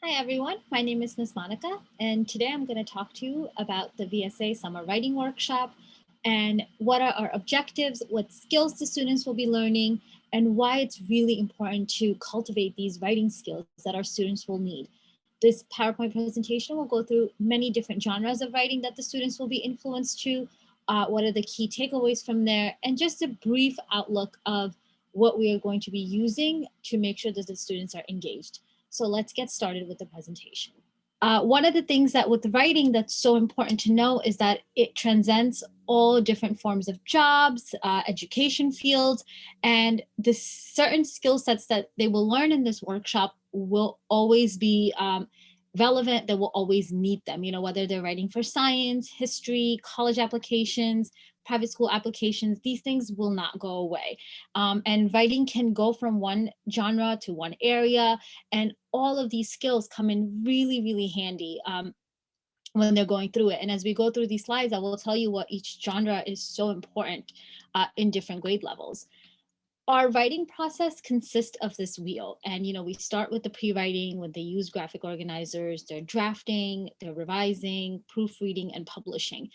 Hi everyone, my name is Ms. Monica, and today I'm going to talk to you about the VSA Summer Writing Workshop and what are our objectives, what skills the students will be learning, and why it's really important to cultivate these writing skills that our students will need. This PowerPoint presentation will go through many different genres of writing that the students will be influenced to, what are the key takeaways from there, and just a brief outlook of what we are going to be using to make sure that the students are engaged. So let's get started with the presentation. One of the things that with writing that's so important to know is that it transcends all different forms of jobs, education fields, and the certain skill sets that they will learn in this workshop will always be relevant. They will always need them, whether they're writing for science, history, college applications, private school applications, these things will not go away. And writing can go from one genre to one area, and all of these skills come in really, really handy when they're going through it. And as we go through these slides, I will tell you what each genre is so important in different grade levels. Our writing process consists of this wheel, and we start with the pre-writing when they use graphic organizers. They're drafting, they're revising, proofreading, and publishing.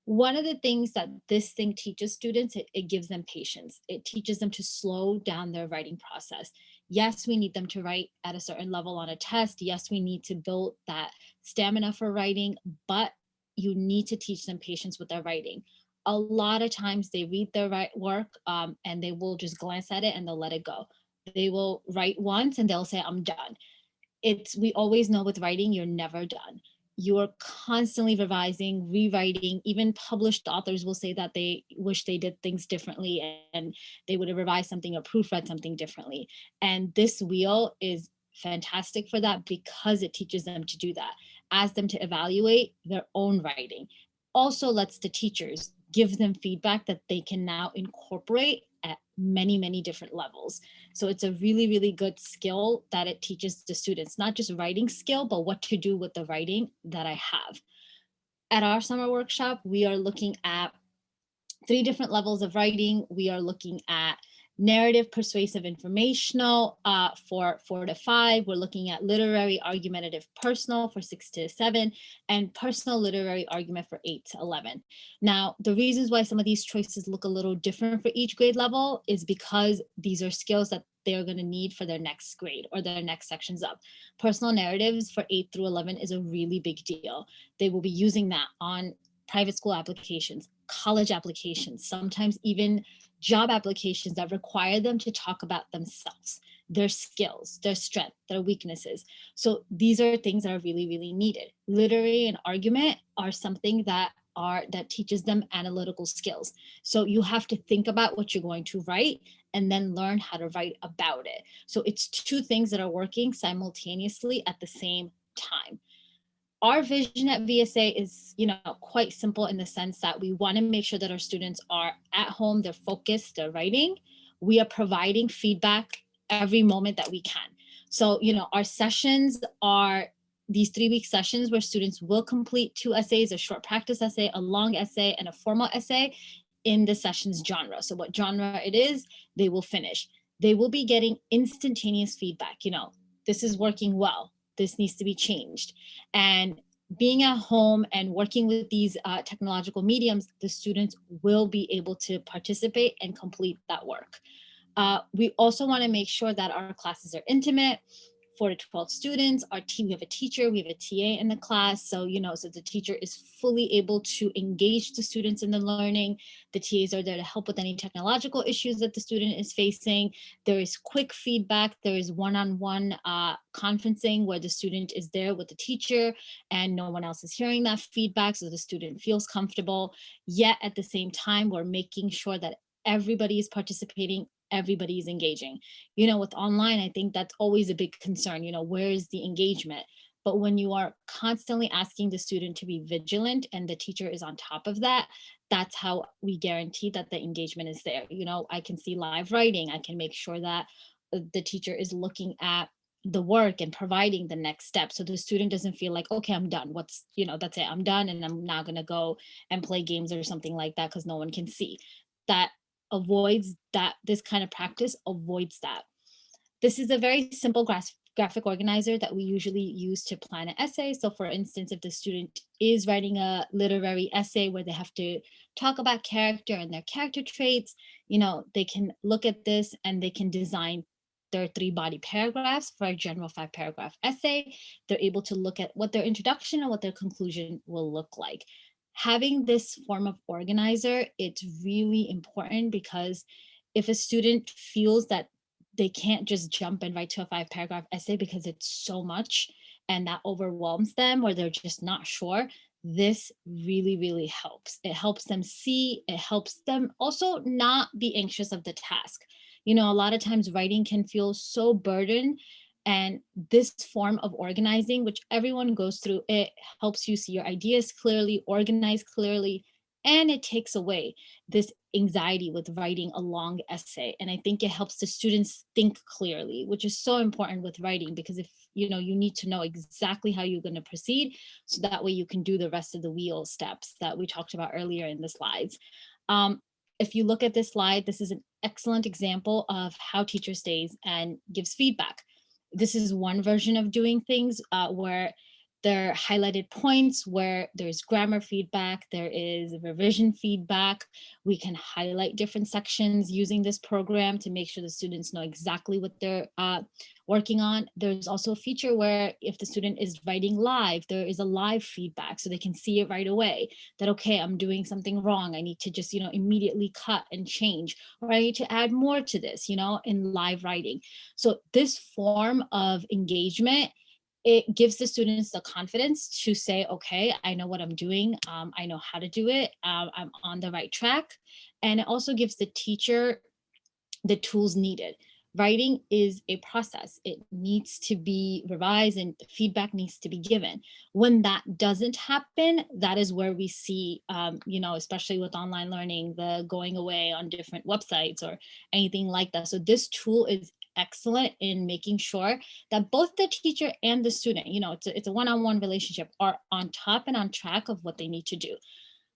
One of the things that this thing teaches students, it gives them patience. It teaches them to slow down their writing process. Yes, we need them to write at a certain level on a test. Yes, we need to build that stamina for writing, but you need to teach them patience with their writing. A lot of times they read their work, and they will just glance at it and they'll let it go. They will write once and they'll say, I'm done. We always know with writing, you're never done. You're constantly revising, rewriting. Even published authors will say that they wish they did things differently and they would have revised something or proofread something differently. And this wheel is fantastic for that because it teaches them to do that, asks them to evaluate their own writing. Also lets the teachers give them feedback that they can now incorporate at many, many different levels. So it's a really, really good skill that it teaches the students, not just writing skill, but what to do with the writing that I have. At our summer workshop, we are looking at 3 different levels of writing. We are looking at narrative, persuasive, informational for 4 to 5. We're looking at literary, argumentative, personal for 6 to 7, and personal literary argument for 8 to 11. Now, the reasons why some of these choices look a little different for each grade level is because these are skills that they're going to need for their next grade or their next sections up. Personal narratives for 8 through 11 is a really big deal. They will be using that on private school applications, college applications, sometimes even job applications that require them to talk about themselves, their skills, their strength, their weaknesses. So these are things that are really, really needed. Literary and argument are something that teaches them analytical skills. So you have to think about what you're going to write and then learn how to write about it. So it's 2 things that are working simultaneously at the same time. Our vision at VSA is, quite simple in the sense that we want to make sure that our students are at home, they're focused, they're writing. We are providing feedback every moment that we can. So, our sessions are these 3-week sessions where students will complete 2 essays, a short practice essay, a long essay, and a formal essay in the session's genre. So what genre it is, they will finish. They will be getting instantaneous feedback. This is working well. This needs to be changed. And being at home and working with these technological mediums, the students will be able to participate and complete that work. We also want to make sure that our classes are intimate. 4 to 12 students, our team, we have a teacher, we have a TA in the class. So, so the teacher is fully able to engage the students in the learning. The TAs are there to help with any technological issues that the student is facing. There is quick feedback. There is one-on-one conferencing where the student is there with the teacher and no one else is hearing that feedback. So the student feels comfortable. Yet at the same time, we're making sure that everybody is participating, everybody is engaging. With online, I think that's always a big concern. Where is the engagement? But when you are constantly asking the student to be vigilant and the teacher is on top of that, that's how we guarantee that the engagement is there. I can see live writing. I can make sure that the teacher is looking at the work and providing the next step, so the student doesn't feel like, okay, I'm done, that's it, I'm done and I'm not going to go and play games or something like that because no one can see. That avoids that. This kind of practice avoids that. This is a very simple graphic organizer that we usually use to plan an essay. So for instance, if the student is writing a literary essay where they have to talk about character and their character traits, they can look at this and they can design their 3 body paragraphs for a general 5 paragraph essay. They're able to look at what their introduction and what their conclusion will look like. Having this form of organizer, it's really important because if a student feels that they can't just jump and write to a 5 paragraph essay because it's so much and that overwhelms them or they're just not sure, this really, really helps. It helps them see, it helps them also not be anxious of the task. A lot of times writing can feel so burdened, and this form of organizing, which everyone goes through, it helps you see your ideas clearly, organize clearly, and it takes away this anxiety with writing a long essay. And I think it helps the students think clearly, which is so important with writing, because if you need to know exactly how you're going to proceed, so that way you can do the rest of the wheel steps that we talked about earlier in the slides. If you look at this slide, this is an excellent example of how teacher stays and gives feedback. This is one version of doing things where there are highlighted points where there's grammar feedback, there is revision feedback. We can highlight different sections using this program to make sure the students know exactly what they're working on. There's also a feature where if the student is writing live, there is a live feedback so they can see it right away that, okay, I'm doing something wrong. I need to just, immediately cut and change, or I need to add more to this, in live writing. So this form of engagement, it gives the students the confidence to say, okay, I know what I'm doing. I know how to do it. I'm on the right track. And it also gives the teacher the tools needed. Writing is a process. It needs to be revised and feedback needs to be given. When that doesn't happen, that is where we see, especially with online learning, the going away on different websites or anything like that. So this tool is excellent in making sure that both the teacher and the student, it's a one-on-one relationship, are on top and on track of what they need to do.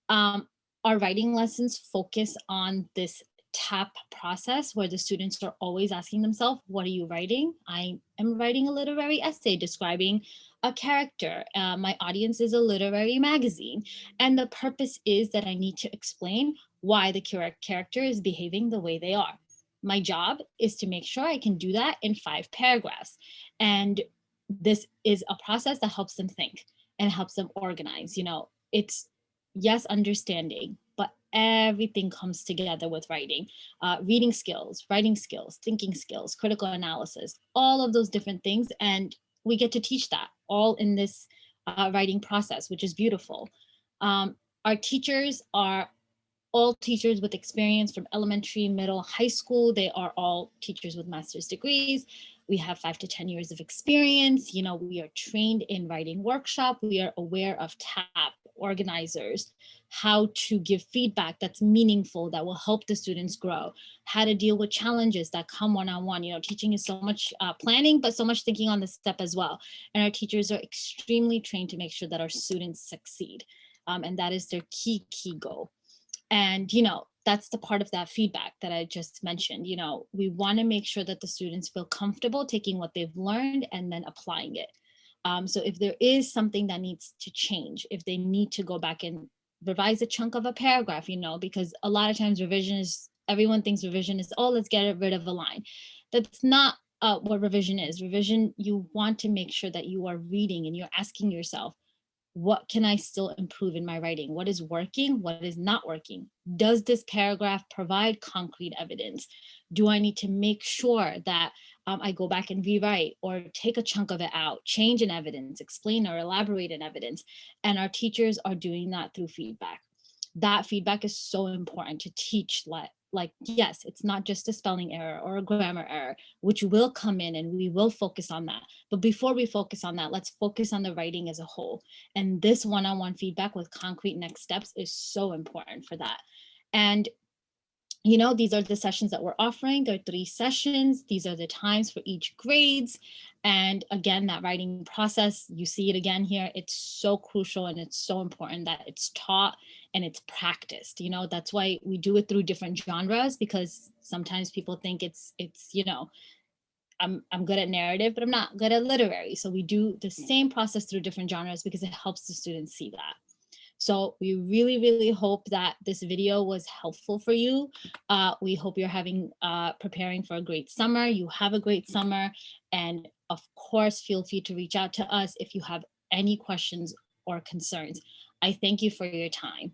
um, our writing lessons focus on this tap process where the students are always asking themselves, what are you writing? I am writing a literary essay describing a character. My audience is a literary magazine. And the purpose is that I need to explain why the character is behaving the way they are. My job is to make sure I can do that in 5 paragraphs. And this is a process that helps them think and helps them organize. It's, yes, understanding, but everything comes together with writing. Reading skills, writing skills, thinking skills, critical analysis, all of those different things. And we get to teach that all in this writing process, which is beautiful. Our teachers are all teachers with experience from elementary, middle, high school. They are all teachers with master's degrees. We have 5 to 10 years of experience. We are trained in writing workshop. We are aware of TAP, organizers, how to give feedback that's meaningful, that will help the students grow, how to deal with challenges that come one-on-one. Teaching is so much planning, but so much thinking on the step as well. And our teachers are extremely trained to make sure that our students succeed. And that is their key goal. And that's the part of that feedback that I just mentioned. We want to make sure that the students feel comfortable taking what they've learned and then applying it. So if there is something that needs to change, if they need to go back and revise a chunk of a paragraph, because a lot of times revision is, everyone thinks revision is, oh, let's get rid of a line. That's not what revision is. Revision, you want to make sure that you are reading and you're asking yourself, what can I still improve in my writing? What is working? What is not working? Does this paragraph provide concrete evidence? Do I need to make sure that I go back and rewrite or take a chunk of it out, change an evidence, explain or elaborate an evidence? And our teachers are doing that through feedback. That feedback is so important to teach. Like, yes, it's not just a spelling error or a grammar error, which will come in and we will focus on that. But before we focus on that, let's focus on the writing as a whole. And this one-on-one feedback with concrete next steps is so important for that. And these are the sessions that we're offering. There are 3 sessions. These are the times for each grades. And again, that writing process, you see it again here. It's so crucial and it's so important that it's taught and it's practiced. That's why we do it through different genres, because sometimes people think it's I'm good at narrative, but I'm not good at literary. So we do the same process through different genres because it helps the students see that. So we really, really hope that this video was helpful for you. We hope you're preparing for a great summer. You have a great summer. And of course, feel free to reach out to us if you have any questions or concerns. I thank you for your time.